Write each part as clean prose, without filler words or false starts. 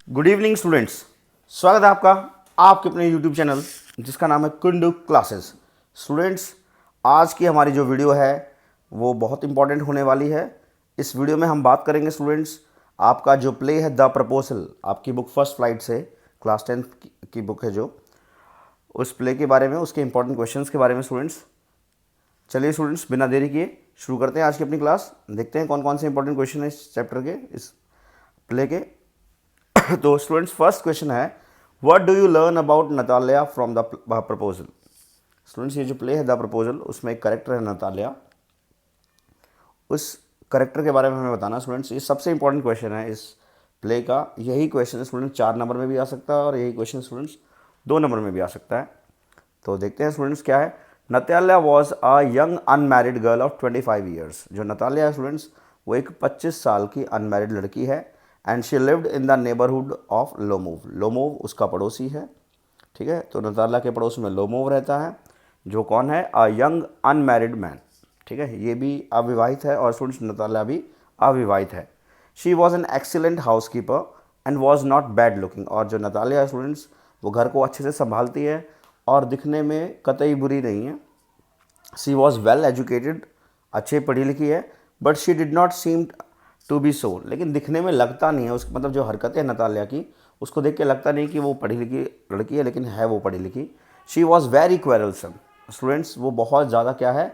Good evening students. स्वागत है आपका आपके अपने यूट्यूब चैनल जिसका नाम है कुंडू क्लासेस। स्टूडेंट्स, आज की हमारी जो वीडियो है वो बहुत इंपॉर्टेंट होने वाली है। इस वीडियो में हम बात करेंगे स्टूडेंट्स, आपका जो प्ले है द प्रपोजल, आपकी बुक फर्स्ट फ्लाइट से क्लास 10 की बुक है, जो उस प्ले के बारे में, उसके इंपॉर्टेंट क्वेश्चंस के बारे में स्टूडेंट्स। चलिए स्टूडेंट्स, बिना देरी किए शुरू करते हैं आज की अपनी क्लास। देखते हैं कौन कौन से इंपॉर्टेंट क्वेश्चन है इस चैप्टर के, इस प्ले के। तो स्टूडेंट्स, फर्स्ट क्वेश्चन है, what do you learn about Natalia from the proposal. Students, ये जो प्ले है द प्रपोजल, उसमें एक करेक्टर है नतालिया। उस करेक्टर के बारे में हमें बताना स्टूडेंट्स। ये सबसे इंपॉर्टेंट क्वेश्चन है इस प्ले का। यही क्वेश्चन स्टूडेंट्स 4 नंबर में भी आ सकता है और यही क्वेश्चन स्टूडेंट्स 2 नंबर में भी आ सकता है। तो देखते हैं स्टूडेंट्स क्या है। Natalia was a young unmarried girl of 25 years. जो नतालिया है स्टूडेंट्स, वो एक 25 साल की अनमैरिड लड़की है। And she lived in the neighbourhood of Lomov. Lomov उसका पड़ोसी है, ठीक है। तो नतालिया के पड़ोस में लोमोव रहता है, जो कौन है, अ यंग अनमैरिड मैन, ठीक है। ये भी अविवाहित है और स्टूडेंट्स नतालिया भी अविवाहित है। She was an excellent house keeper and was not bad looking. और जो नतालिया है स्टूडेंट्स, वो घर को अच्छे से संभालती है और दिखने में कतई बुरी नहीं है। शी वॉज वेल एजुकेटेड, अच्छे पढ़ी लिखी है। But she did not seem to be so, लेकिन दिखने में लगता नहीं है, उस मतलब जो हरकतें नतालिया की, उसको देख के लगता नहीं कि वो पढ़ी लिखी लड़की है, लेकिन है वो पढ़ी लिखी। She was very quarrelsome. Students, वो बहुत ज़्यादा क्या है,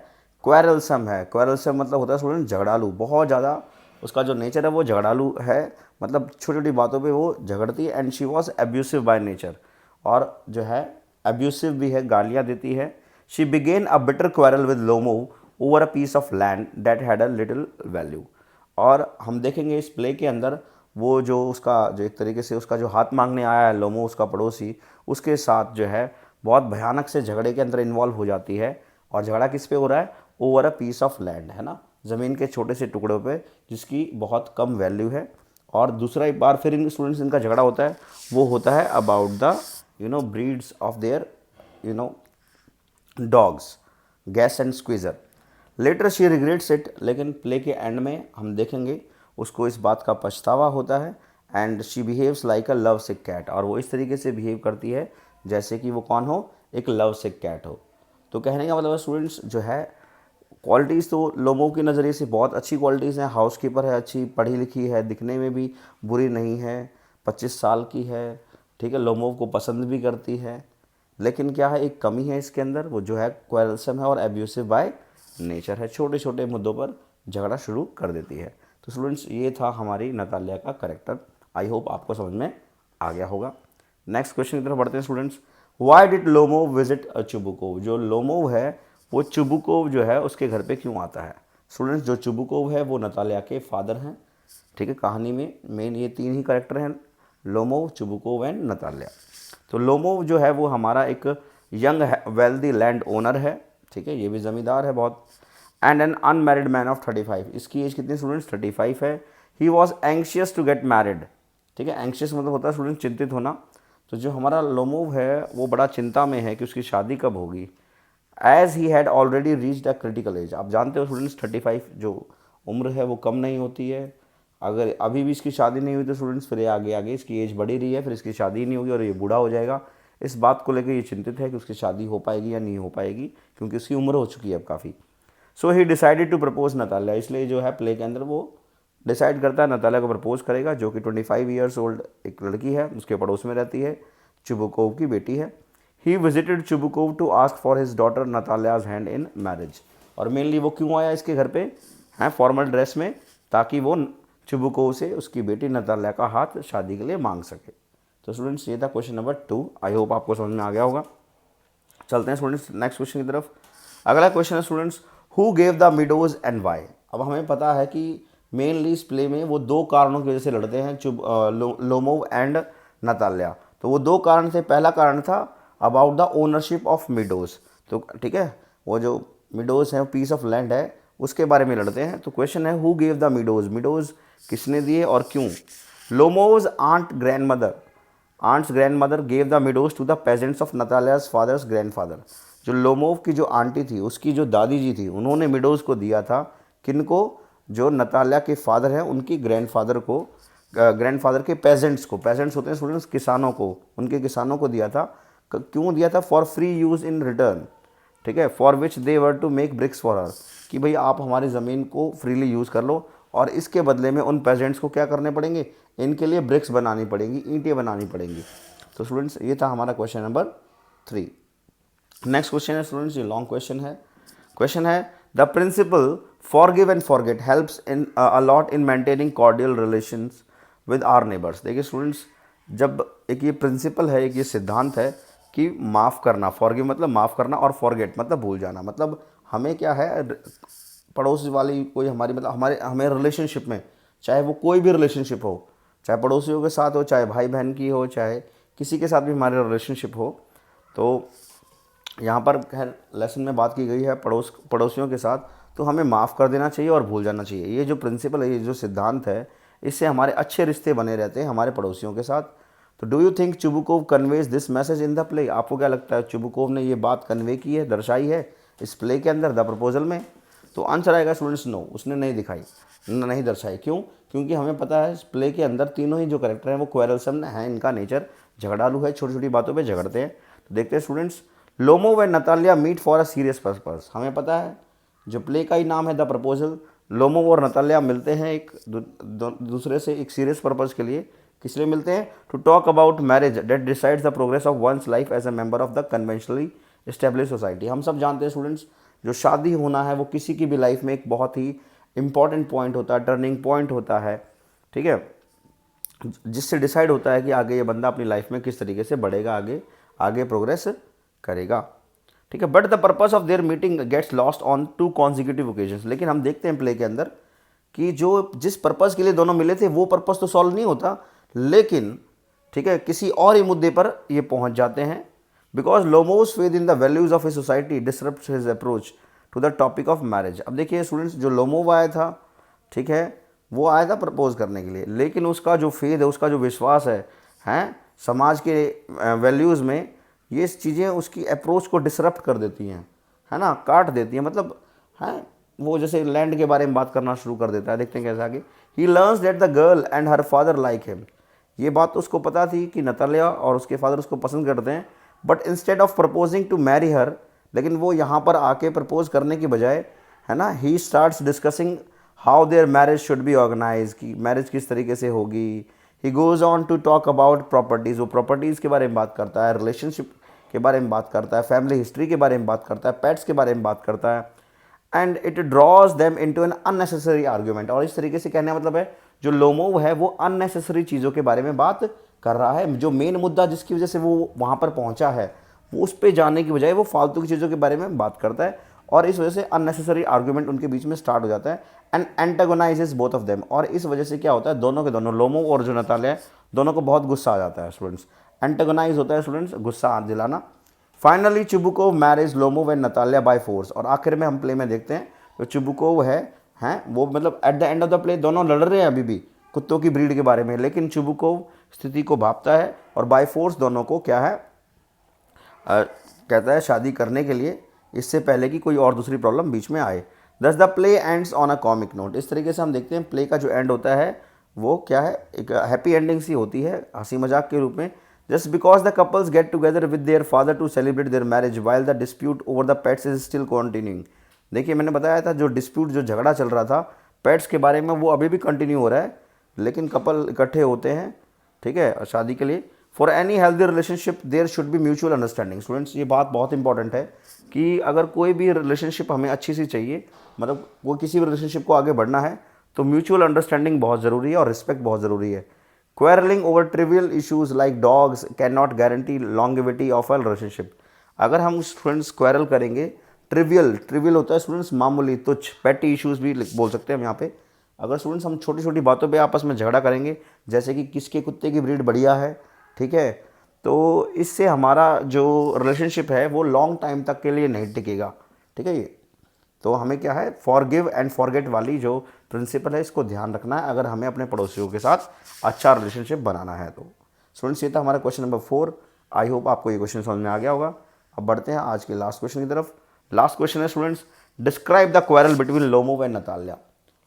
क्वेरलसम है। क्वेरलसम मतलब होता है स्टूडेंट झगड़ालू, बहुत ज़्यादा उसका जो नेचर है वो झगड़ालू है, मतलब छोटी छोटी बातों पे वो झगड़ती है। And she was abusive by nature, और जो है एब्यूसिव भी है, गालियाँ देती है। She began a bitter quarrel with Lomov over a piece of land that had a little value. और हम देखेंगे इस प्ले के अंदर वो जो उसका जो एक तरीके से उसका जो हाथ मांगने आया है लोमो, उसका पड़ोसी, उसके साथ जो है बहुत भयानक से झगड़े के अंदर इन्वॉल्व हो जाती है। और झगड़ा किस पे हो रहा है, over a piece of land, है ना, ज़मीन के छोटे से टुकड़ों पे जिसकी बहुत कम वैल्यू है। और दूसरा एक बार फिर इन स्टूडेंट्स इनका झगड़ा होता है, वो होता है about the breeds of their dogs, guess and squeezer. Later she regrets it, लेकिन प्ले के एंड में हम देखेंगे उसको इस बात का पछतावा होता है। And she behaves like a lovesick cat, और वो इस तरीके से बिहेव करती है जैसे कि वो कौन हो, एक लव सिक कैट हो। तो कहने का मतलब स्टूडेंट्स जो है, क्वालिटीज़ तो लोगों के नज़रिए से बहुत अच्छी क्वालिटीज़ हैं। हाउस कीपर है, अच्छी पढ़ी लिखी है, दिखने में भी बुरी नहीं है, 25 साल की है, ठीक है, लोमोव को पसंद भी करती है। लेकिन क्या है, एक कमी है इसके अंदर, वो जो है क्वेरलसम है और एब्यूसिव बाय नेचर है, छोटे छोटे मुद्दों पर झगड़ा शुरू कर देती है। तो स्टूडेंट्स, ये था हमारी नतालिया का करेक्टर। आई होप आपको समझ में आ गया होगा। नेक्स्ट क्वेश्चन की तरफ बढ़ते हैं students. Why did Lomov visit a Chubukov. जो लोमोव है वो चुबुकोव जो है उसके घर पे क्यों आता है। स्टूडेंट्स, जो चुबुकोव है वो नतालिया के फादर हैं, ठीक है। कहानी में मेन ये 3 ही करेक्टर हैं, लोमोव, चुबुकोव एंड नतालिया। तो लोमोव जो है वो हमारा एक यंग वेल्दी लैंड ओनर है, ठीक है, ये भी ज़मींदार है बहुत। And an unmarried man of 35। इसकी एज कितनी स्टूडेंट्स, 35 है। He was anxious to get married, ठीक है। एंक्शियस मतलब होता है स्टूडेंट चिंतित होना। तो जो हमारा लोमोव है वो बड़ा चिंता में है कि उसकी शादी कब होगी। As he had already reached a critical age. आप जानते हो स्टूडेंट्स 35 जो उम्र है वो कम नहीं होती है। अगर अभी भी इसकी शादी नहीं हुई तो स्टूडेंट्स फिर आगे आगे इसकी एज बढ़ी रही है, फिर इसकी शादी ही नहीं होगी और ये बूढ़ा हो जाएगा। इस बात को लेकर ये चिंतित है कि उसकी शादी हो पाएगी या नहीं हो पाएगी, क्योंकि उसकी उम्र हो चुकी है अब काफ़ी। So he decided to propose Natalia. इसलिए जो है प्ले के अंदर वो डिसाइड करता है नतालिया को प्रपोज करेगा, जो कि 25 ईयर्स ओल्ड एक लड़की है, उसके पड़ोस में रहती है, चुबुकोव की बेटी है। He visited Chubukov to ask for his daughter Natalia's hand in marriage. और मेनली वो क्यों आया इसके घर पे, हैं फॉर्मल ड्रेस में, ताकि वो चुबुकोव से उसकी बेटी नतालिया का हाथ शादी के लिए मांग सके। तो स्टूडेंट्स, ये था क्वेश्चन नंबर 2। आई होप आपको समझ में आ गया होगा। चलते हैं स्टूडेंट्स नेक्स्ट क्वेश्चन की तरफ। अगला क्वेश्चन है students, who gave the meadows and why. अब हमें पता है कि मेनली इस प्ले में वो 2 कारणों की वजह से लड़ते हैं, लोमोव एंड नतालिया। तो वो 2 कारण थे। पहला कारण था about the ownership of meadows. तो ठीक है, वो जो मिडोज है, पीस ऑफ लैंड है, उसके बारे में लड़ते हैं। तो क्वेश्चन है, who gave the meadows. Meadows किसने दिए और क्यों। Lomov's aunt grandmother, aunt's grandmother gave the meadows to the peasants of Natalia's father's grandfather. जो लोमोव की जो आंटी थी, उसकी जो दादी जी थी, उन्होंने मिडोज को दिया था। किनको, जो नतालिया के फादर हैं उनकी ग्रैंडफादर को ग्रैंडफादर के पेजेंट्स को, पेजेंट्स होते हैं स्टूडेंट्स किसानों को, उनके किसानों को दिया था। क्यों दिया था? For free use in return, ठीक है, for which they were to make bricks for her, कि भाई आप हमारी ज़मीन को फ्रीली यूज़ कर लो और इसके बदले में उन पेजेंट्स को क्या करने पड़ेंगे, इनके लिए ब्रिक्स बनानी पड़ेंगी, ईंटें बनानी पड़ेंगी। तो स्टूडेंट्स ये था हमारा क्वेश्चन नंबर 3। नेक्स्ट क्वेश्चन है स्टूडेंट्स, ये लॉन्ग क्वेश्चन है। क्वेश्चन है the principle forgive and forget helps in a lot in maintaining cordial relations with our neighbours. देखिए स्टूडेंट्स, जब एक ये प्रिंसिपल है, एक ये सिद्धांत है कि माफ़ करना, फॉरगिव मतलब माफ़ करना और फॉरगेट मतलब भूल जाना, मतलब हमें क्या है, पड़ोस वाली कोई हमारी मतलब हमें रिलेशनशिप में, चाहे वो कोई भी रिलेशनशिप हो, चाहे पड़ोसियों के साथ हो, चाहे भाई बहन की हो, चाहे किसी के साथ भी हमारी रिलेशनशिप हो, तो यहाँ पर खैर लेसन में बात की गई है पड़ोसियों के साथ, तो हमें माफ़ कर देना चाहिए और भूल जाना चाहिए। ये जो प्रिंसिपल है, ये जो सिद्धांत है, इससे हमारे अच्छे रिश्ते बने रहते हैं हमारे पड़ोसियों के साथ। तो do you think Chubukov conveys this message in the play? आपको क्या लगता है, चुबुकोव ने ये बात कन्वे की है, दर्शाई है इस प्ले के अंदर, द प्रपोजल में? तो आंसर आएगा स्टूडेंट्स नो, उसने नहीं दिखाई, नहीं दर्शाई। क्यों? क्योंकि हमें पता है इस प्ले के अंदर तीनों ही जो कैरेक्टर हैं वो क्वेरलसम है, इनका नेचर झगड़ालू है, छोटी छोटी बातों पे झगड़ते हैं। तो देखते हैं students, Lomov Natalia meet for a serious purpose. हमें पता है जो प्ले का ही नाम है द प्रपोजल, लोमो और नतालिया मिलते हैं एक दूसरे से एक सीरियस पर्पस के लिए। किस लिए मिलते हैं? To talk about marriage that decides the progress of one's life as a member of the conventionally establish society. हम सब जानते हैं स्टूडेंट्स, जो शादी होना है वो किसी की भी लाइफ में एक बहुत ही इंपॉर्टेंट पॉइंट होता है, टर्निंग पॉइंट होता है, ठीक है, जिससे डिसाइड होता है कि आगे ये बंदा अपनी लाइफ में किस तरीके से बढ़ेगा, आगे आगे प्रोग्रेस करेगा, ठीक है। But the purpose of their meeting gets lost on 2 consecutive occasions. लेकिन हम देखते हैं प्ले के अंदर कि जो जिस पर्पस के लिए दोनों मिले थे वो पर्पस तो सॉल्व नहीं होता, लेकिन ठीक है किसी और ही मुद्दे पर ये पहुंच जाते हैं। Because Lomov's faith in the values of a society disrupts his approach to the topic of marriage. अब देखिए स्टूडेंट्स, जो लोमोव आया था, ठीक है, वो आया था प्रपोज करने के लिए, लेकिन उसका जो फेथ है, उसका जो विश्वास है समाज के वैल्यूज़ में, ये चीज़ें उसकी अप्रोच को डिसरप्ट कर देती हैं, है ना, काट देती हैं। मतलब है वो जैसे लैंड के बारे में बात करना शुरू कर देता है। देखते हैं कैसे आगे। He learns that the girl and her father like him. ये बात तो उसको पता थी कि नतालिया और उसके फादर उसको पसंद करते हैं, but instead of proposing to marry her, लेकिन वो यहाँ पर आके प्रपोज करने की बजाय, है ना, he starts discussing how their marriage should be organise, कि मैरिज किस तरीके से होगी। He goes on to talk about properties, वो प्रॉपर्टीज़ के बारे में बात करता है, रिलेशनशिप के बारे में बात करता है, फैमिली हिस्ट्री के बारे में बात करता है, पेट्स के बारे में बात करता है। And it draws them into an unnecessary argument. और इस तरीके से कहने का मतलब है जो लोमोव है वो अननेसेसरी चीज़ों के बारे में बात कर रहा है। जो मेन मुद्दा जिसकी वजह से वो वहाँ पर पहुँचा है, वो उस पर जाने की बजाय वो फालतू की चीज़ों के बारे में बात करता है, और इस वजह से अननेसेसरी आर्ग्यूमेंट उनके बीच में स्टार्ट हो जाता है। एंड एंटागोनाइजेस बोथ ऑफ देम, और इस वजह से क्या होता है, दोनों के दोनों, लोमोव और जो नतालिया है, दोनों को बहुत गुस्सा आ जाता है स्टूडेंट्स। एंटागोनाइज होता है स्टूडेंट्स, गुस्सा दिलाना। Finally Chubukov marriage Lomov and Natalia by force. और आखिर में हम प्ले में देखते हैं जो चुबुकोव हैं वो मतलब eight the end of the play दोनों लड़ रहे हैं अभी भी कुत्तों की ब्रीड के बारे में, लेकिन चुबुकोव स्थिति को भांपता है और बाय फोर्स दोनों को क्या है कहता है शादी करने के लिए, इससे पहले कि कोई और दूसरी प्रॉब्लम बीच में आए। दस the play ends on a comic note. इस तरीके से हम देखते हैं प्ले का जो एंड होता है वो क्या है, एक हैप्पी एंडिंग सी होती है, हंसी मजाक के रूप में। Just because the couples get together with their father to celebrate their marriage while the dispute over the pets is still continuing. देखिए मैंने बताया था जो डिस्प्यूट, जो झगड़ा चल रहा था पेट्स के बारे में, वो अभी भी कंटिन्यू हो रहा है, लेकिन कपल इकट्ठे होते हैं, ठीक है, शादी के लिए। For any healthy relationship there should be mutual understanding. Students, ये बात बहुत इंपॉर्टेंट है कि अगर कोई भी रिलेशनशिप हमें अच्छी सी चाहिए, मतलब वो किसी भी रिलेशनशिप को आगे बढ़ना है, तो म्यूचुअल अंडरस्टैंडिंग बहुत ज़रूरी है और रिस्पेक्ट बहुत ज़रूरी है। Quarrelling over trivial issues like dogs can not guarantee longevity of a relationship. अगर हम स्टूडेंट्स क्वेरल करेंगे, ट्रिवियल होता है स्टूडेंट्स मामूली, तुच्छ, पेटी इशूज़ भी बोल सकते हैं हम यहाँ पे। अगर स्टूडेंट्स हम छोटी छोटी बातों पे आपस में झगड़ा करेंगे, जैसे कि किसके कुत्ते की ब्रीड बढ़िया है, ठीक है, तो इससे हमारा जो रिलेशनशिप है वो लॉन्ग टाइम तक के लिए नहीं टिकेगा, ठीक है। ये तो हमें क्या है, फॉरगिव एंड फॉरगेट वाली जो प्रिंसिपल है इसको ध्यान रखना है अगर हमें अपने पड़ोसियों के साथ अच्छा रिलेशनशिप बनाना है। तो स्टूडेंट्स, ये था हमारा क्वेश्चन नंबर 4। आई होप आपको ये क्वेश्चन समझ में आ गया होगा। अब बढ़ते हैं आज के लास्ट क्वेश्चन की तरफ। लास्ट क्वेश्चन है students, describe the quarrel between Lomov and Natalia.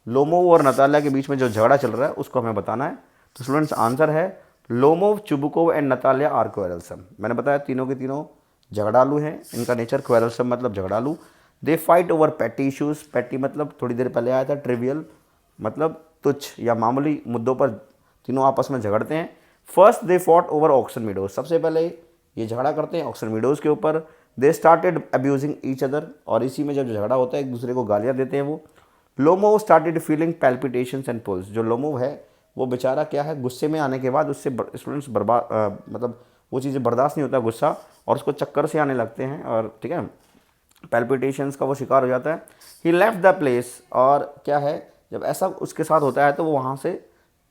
Lomov और नतालिया के बीच में जो झगड़ा चल रहा है उसको हमें बताना है। तो स्टूडेंट्स आंसर है Lomov, Chubukov and Natalia are quarrelsome. मैंने बताया तीनों के तीनों झगड़ालू हैं, इनका नेचर क्वेरलसम मतलब झगड़ालू। दे फाइट ओवर पेटी इश्यूज, पेटी मतलब थोड़ी देर पहले आया था ट्रिवियल मतलब तुच्छ या मामूली मुद्दों पर तीनों आपस में झगड़ते हैं। First they fought over Oxen Meadows, सबसे पहले ये झगड़ा करते हैं ऑक्सन मीडोज के ऊपर। They started abusing each other, और इसी में जब झगड़ा होता है एक दूसरे को गालियाँ देते हैं वो। Lomov started feeling palpitations and pulls, जो लोमोव है वो बेचारा क्या है गुस्से में आने के बाद उससे स्टूडेंट्स बर्बाद मतलब वो चीज़ें बर्दाश्त नहीं होता गुस्सा, और उसको चक्कर से आने लगते हैं और ठीक है पैल्पिटेशंस का वो शिकार हो जाता है। ही लेफ्ट द प्लेस, और क्या है जब ऐसा उसके साथ होता है तो वो वहाँ से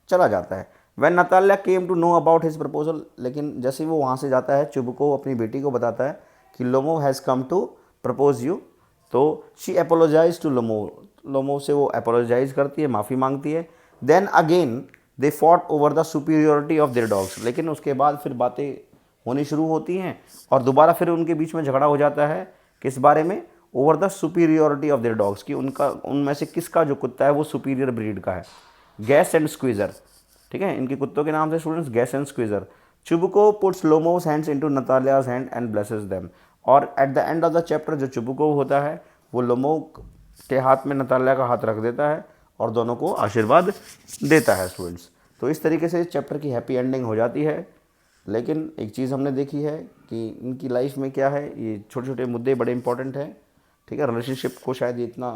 चला जाता है। When Natalia came to know about his proposal, लेकिन जैसे ही वो वहाँ से जाता है चुब को अपनी बेटी को बताता है कि Lomov has come to propose you, तो she apologize to Lomov, Lomov से वो अपोलोजाइज करती है, माफ़ी मांगती है। Then again they fought over the superiority of their dogs, लेकिन उसके बाद फिर बातें होनी शुरू होती हैं और दोबारा फिर उनके बीच में झगड़ा हो जाता है। किस बारे में? Over the superiority of their dogs, कि उनका उनमें से किसका जो कुत्ता है वो सुपीरियर ब्रीड का है। गैस एंड स्क्वीज़र, ठीक है, इनके कुत्तों के नाम से students Guess and Squeezer. Chubukov puts Lomov's hands into Natalia's hand and blesses them, और at the end of the chapter जो चुबुको होता है वो लोमोव के हाथ में नतालिया का हाथ रख देता है और दोनों को आशीर्वाद देता है स्टूडेंट्स। तो इस तरीके से इस चैप्टर की हैप्पी एंडिंग हो जाती है। लेकिन एक चीज़ हमने देखी है कि इनकी लाइफ में क्या है, ये छोटे छोटे मुद्दे बड़े इंपॉर्टेंट हैं, ठीक है। रिलेशनशिप को शायद ये इतना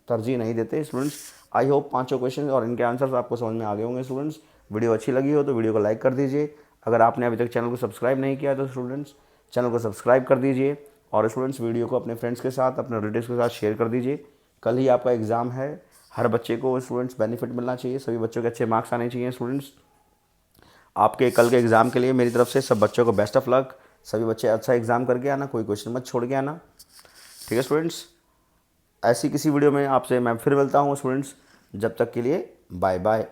तरजीह नहीं देते स्टूडेंट्स। आई होप पांचों क्वेश्चन और इनके आंसर्स आपको समझ में आ गए होंगे स्टूडेंट्स। वीडियो अच्छी लगी हो तो वीडियो को लाइक कर दीजिए। अगर आपने अभी तक चैनल को सब्सक्राइब नहीं किया तो स्टूडेंट्स चैनल को सब्सक्राइब कर दीजिए, और स्टूडेंट्स वीडियो को अपने फ्रेंड्स के साथ, अपने रिलेटिव्स के साथ शेयर कर दीजिए। कल ही आपका एग्ज़ाम है, हर बच्चे को स्टूडेंट्स बेनिफिट मिलना चाहिए, सभी बच्चों के अच्छे मार्क्स आने चाहिए स्टूडेंट्स। आपके कल के एग्ज़ाम के लिए मेरी तरफ से सब बच्चों को बेस्ट ऑफ लक। सभी बच्चे अच्छा एग्ज़ाम करके आना, कोई क्वेश्चन मत छोड़ के आना, ठीक है स्टूडेंट्स। ऐसी किसी वीडियो में आपसे मैं फिर मिलता हूँ स्टूडेंट्स, जब तक के लिए बाय बाय।